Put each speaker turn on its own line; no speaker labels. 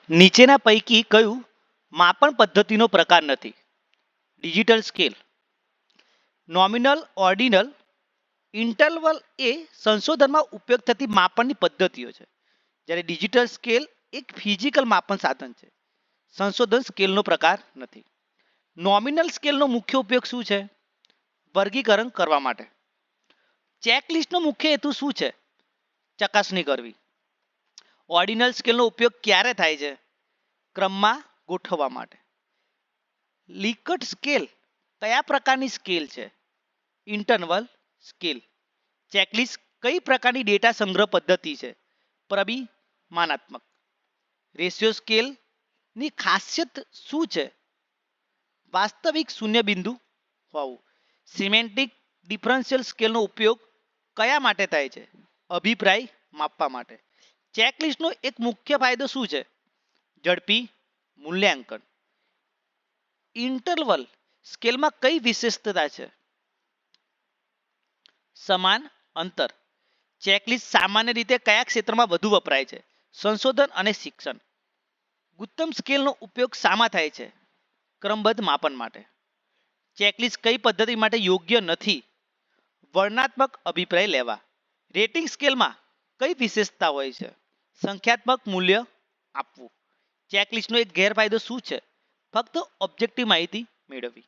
નીચેના પૈકી કયું માપન પદ્ધતિનો પ્રકાર નથી? Digital scale, nominal, ordinal, interval એ સંશોધનમાં ઉપયોગ થતી માપનની પદ્ધતિઓ છે, જ્યારે ડિજિટલ સ્કેલ એક ફિઝિકલ માપન સાધન છે. સંશોધન સ્કેલનો પ્રકાર નથી. નોમિનલ સ્કેલનો મુખ્ય ઉપયોગ શું છે? વર્ગીકરણ કરવા માટે. ચેકલિસ્ટનો મુખ્ય હેતુ શું છે? ચકાસણી કરવી. ઓર્ડિનલ સ્કેલનો ઉપયોગ ક્યારે થાય છે? ક્રમમાં ગોઠવવા માટે. લિકટ સ્કેલ કયા પ્રકારની સ્કેલ છે? Interval scale. ચેકલિસ્ટ કઈ પ્રકારની ડેટા સંગ્રહ પદ્ધતિ છે? પ્રબિમાનાત્મક. રેશિયો સ્કેલની ખાસિયત શું છે? વાસ્તવિક શૂન્ય બિંદુ હોવું. સિમેન્ટિક ડિફરન્શિયલ સ્કેલનો ઉપયોગ કયા માટે થાય છે? અભિપ્રાય માપવા માટે. ચેકલિસ્ટનો એક મુખ્ય ફાયદો શું છે? ઝડપી મૂલ્યાંકન. ઇન્ટરવલ સ્કેલમાં કઈ વિશેષતા છે? સમાન અંતર. ચેકલિસ્ટ સામાન્ય રીતે કયા ક્ષેત્રમાં વધુ વપરાય છે? સંશોધન અને શિક્ષણ. ગુત્તમ સ્કેલનો ઉપયોગ શામાં થાય છે? ક્રમબદ્ધ માપન માટે. ચેકલિસ્ટ કઈ પદ્ધતિ માટે યોગ્ય નથી? વર્ણનાત્મક અભિપ્રાય લેવા. રેટિંગ સ્કેલમાં કઈ વિશેષતા હોય છે? સંખ્યાત્મક મૂલ્ય આપવું. ચેકલિસ્ટનો એક ગેરફાયદો શું છે? ફક્ત ઓબ્જેક્ટિવ માહિતી મેળવવી.